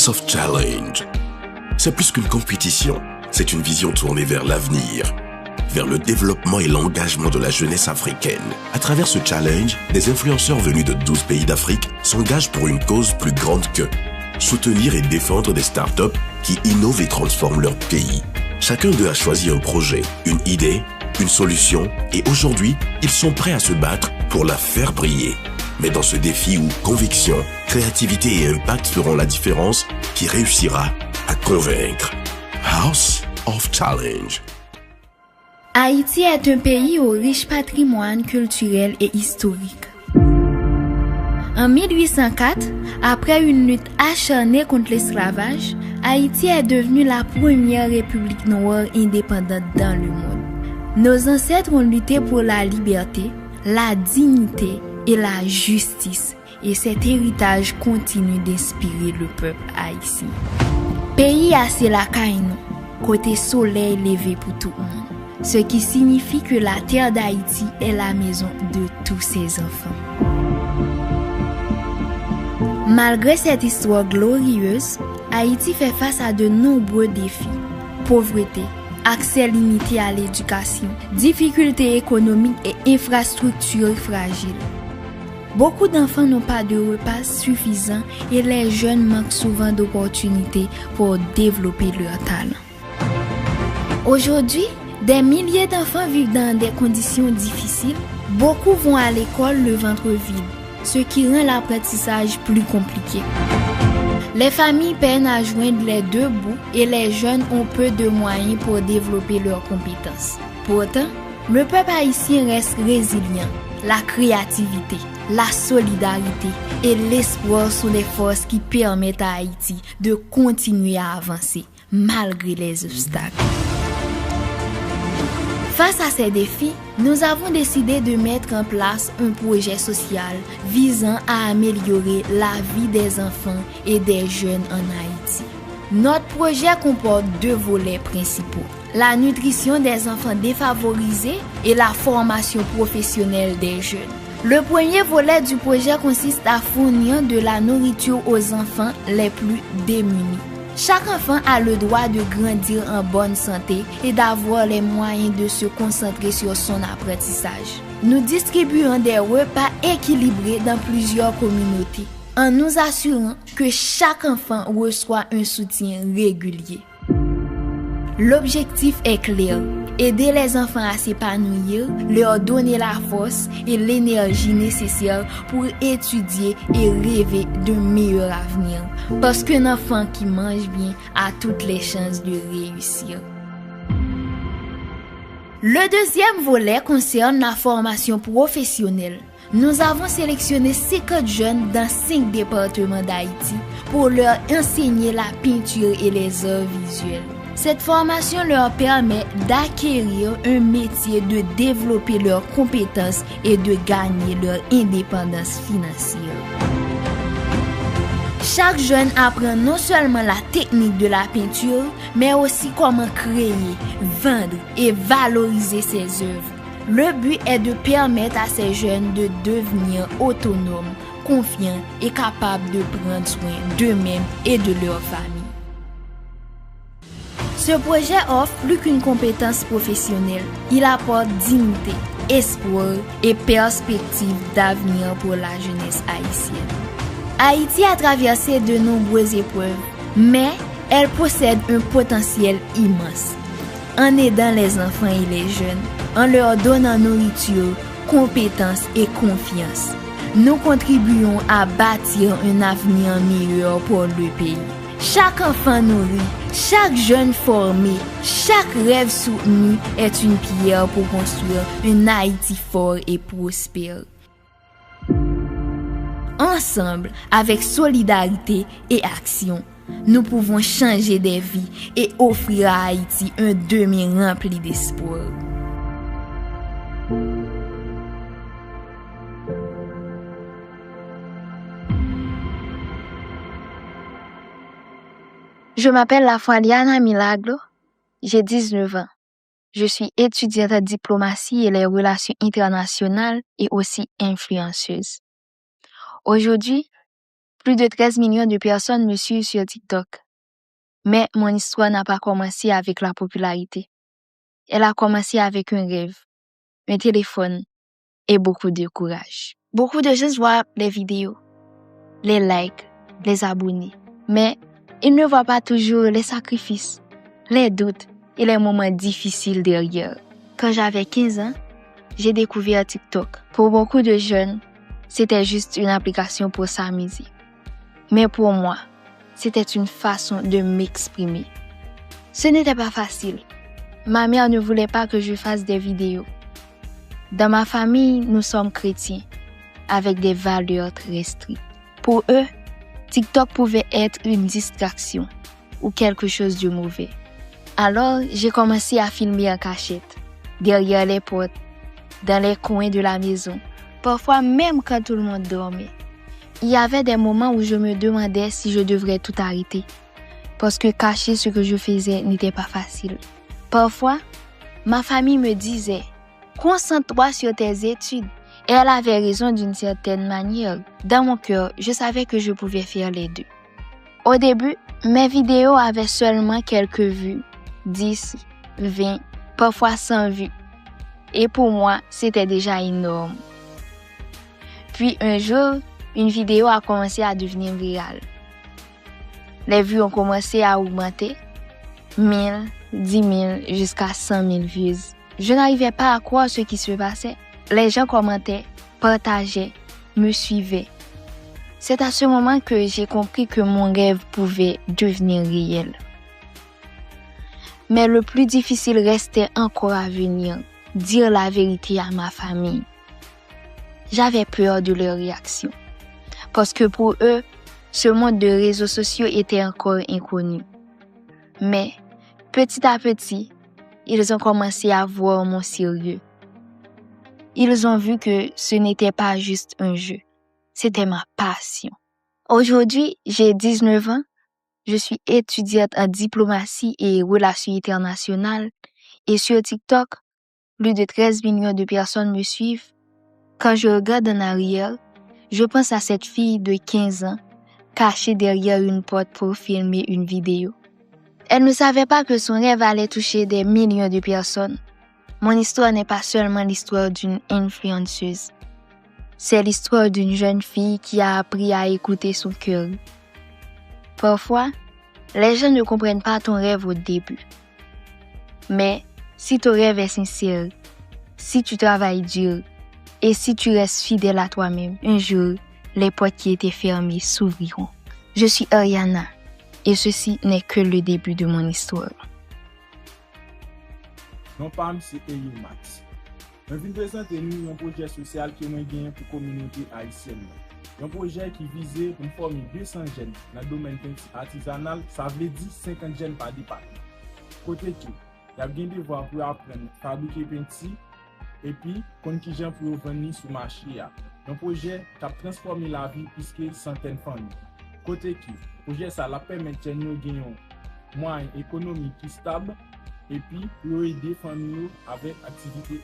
House of Challenge. C'est plus qu'une compétition, c'est une vision tournée vers l'avenir, vers le développement et l'engagement de la jeunesse africaine. À travers ce challenge, des influenceurs venus de 12 pays d'Afrique s'engagent pour une cause plus grande que soutenir et défendre des startups qui innovent et transforment leur pays. Chacun d'eux a choisi un projet, une idée, une solution, et aujourd'hui, ils sont prêts à se battre pour la faire briller. Mais dans ce défi où conviction, créativité et impact feront la différence, qui réussira à convaincre? House of Challenge. Haïti est un pays au riche patrimoine culturel et historique. En 1804, après une lutte acharnée contre l'esclavage, Haïti est devenue la première république noire indépendante dans le monde. Nos ancêtres ont lutté pour la liberté, la dignité et la justice, et cet héritage continue d'inspirer le peuple haïtien. Pays assez la caïnou, côté soleil levé pour tout le monde, ce qui signifie que la terre d'Haïti est la maison de tous ses enfants. Malgré cette histoire glorieuse, Haïti fait face à de nombreux défis. Pauvreté, accès limité à l'éducation, difficultés économiques et infrastructures fragiles. Beaucoup d'enfants n'ont pas de repas suffisants et les jeunes manquent souvent d'opportunités pour développer leur talent. Aujourd'hui, des milliers d'enfants vivent dans des conditions difficiles. Beaucoup vont à l'école le ventre vide, ce qui rend l'apprentissage plus compliqué. Les familles peinent à joindre les deux bouts et les jeunes ont peu de moyens pour développer leurs compétences. Pourtant, le peuple haïtien reste résilient. La créativité, la solidarité et l'espoir sont les forces qui permettent à Haïti de continuer à avancer malgré les obstacles. Face à ces défis, nous avons décidé de mettre en place un projet social visant à améliorer la vie des enfants et des jeunes en Haïti. Notre projet comporte deux volets principaux: la nutrition des enfants défavorisés et la formation professionnelle des jeunes. Le premier volet du projet consiste à fournir de la nourriture aux enfants les plus démunis. Chaque enfant a le droit de grandir en bonne santé et d'avoir les moyens de se concentrer sur son apprentissage. Nous distribuons des repas équilibrés dans plusieurs communautés, en nous assurant que chaque enfant reçoit un soutien régulier. L'objectif est clair: aider les enfants à s'épanouir, leur donner la force et l'énergie nécessaires pour étudier et rêver d'un meilleur avenir. Parce qu'un enfant qui mange bien a toutes les chances de réussir. Le deuxième volet concerne la formation professionnelle. Nous avons sélectionné 50 jeunes dans 5 départements d'Haïti pour leur enseigner la peinture et les arts visuels. Cette formation leur permet d'acquérir un métier, de développer leurs compétences et de gagner leur indépendance financière. Chaque jeune apprend non seulement la technique de la peinture, mais aussi comment créer, vendre et valoriser ses œuvres. Le but est de permettre à ces jeunes de devenir autonomes, confiants et capables de prendre soin d'eux-mêmes et de leur famille. Ce projet offre plus qu'une compétence professionnelle. Il apporte dignité, espoir et perspective d'avenir pour la jeunesse haïtienne. Haïti a traversé de nombreuses épreuves, mais elle possède un potentiel immense. En aidant les enfants et les jeunes, en leur donnant nourriture, compétences et confiance, nous contribuons à bâtir un avenir meilleur pour le pays. Chaque enfant nourri, chaque jeune formé, chaque rêve soutenu est une pierre pour construire un Haïti fort et prospère. Ensemble, avec solidarité et action, nous pouvons changer des vies et offrir à Haïti un demain rempli d'espoir. Je m'appelle Lafoualiana Milagro, j'ai 19 ans. Je suis étudiante en diplomatie et les relations internationales et aussi influenceuse. Aujourd'hui, Plus de 13 millions de personnes me suivent sur TikTok. Mais mon histoire n'a pas commencé avec la popularité. Elle a commencé avec un rêve, un téléphone et beaucoup de courage. Beaucoup de gens voient les vidéos, les likes, les abonnés. Mais ils ne voient pas toujours les sacrifices, les doutes et les moments difficiles derrière. Quand j'avais 15 ans, j'ai découvert TikTok. Pour beaucoup de jeunes, c'était juste une application pour s'amuser. Mais pour moi, c'était une façon de m'exprimer. Ce n'était pas facile. Ma mère ne voulait pas que je fasse des vidéos. Dans ma famille, nous sommes chrétiens, avec des valeurs très strictes. Pour eux, TikTok pouvait être une distraction ou quelque chose de mauvais. Alors, j'ai commencé à filmer en cachette, derrière les portes, dans les coins de la maison, parfois même quand tout le monde dormait. Il y avait des moments où je me demandais si je devrais tout arrêter, parce que cacher ce que je faisais n'était pas facile. Parfois, ma famille me disait « Concentre-toi sur tes études ». Et elle avait raison d'une certaine manière. Dans mon cœur, je savais que je pouvais faire les deux. Au début, mes vidéos avaient seulement quelques vues, 10, 20, parfois 100 vues. Et pour moi, c'était déjà énorme. Puis un jour, une vidéo a commencé à devenir virale. Les vues ont commencé à augmenter, 1000, 10 000, jusqu'à 100 000 vues. Je n'arrivais pas à croire ce qui se passait. Les gens commentaient, partageaient, me suivaient. C'est à ce moment que j'ai compris que mon rêve pouvait devenir réel. Mais le plus difficile restait encore à venir, dire la vérité à ma famille. J'avais peur de leur réaction, parce que pour eux, ce monde de réseaux sociaux était encore inconnu. Mais petit à petit, ils ont commencé à voir mon sérieux. Ils ont vu que ce n'était pas juste un jeu, c'était ma passion. Aujourd'hui, j'ai 19 ans, je suis étudiante en diplomatie et relations internationales et sur TikTok, plus de 13 millions de personnes me suivent. Quand je regarde en arrière, je pense à cette fille de 15 ans cachée derrière une porte pour filmer une vidéo. Elle ne savait pas que son rêve allait toucher des millions de personnes. Mon histoire n'est pas seulement l'histoire d'une influenceuse. C'est l'histoire d'une jeune fille qui a appris à écouter son cœur. Parfois, les gens ne comprennent pas ton rêve au début. Mais si ton rêve est sincère, si tu travailles dur et si tu restes fidèle à toi-même, un jour, les portes qui étaient fermées s'ouvriront. Je suis Ariana et ceci n'est que le début de mon histoire. Non pas c'est Eyo Max. Je viens présenter nous un projet social qui est gagné pour la communauté haïtienne. Un projet qui visait pour former 200 jeunes dans le domaine artisanal, ça veut dire 50 jeunes par département. Côté tout, il y a bien des devoirs pour apprendre à fabriquer peinture et puis contingent pour venir sur le marché. Un projet qui a transformé la vie puisque centaines de familles. Côté qui, le projet ça la permet de gagner un moyen économique qui stable et puis pour aider les familles avec activité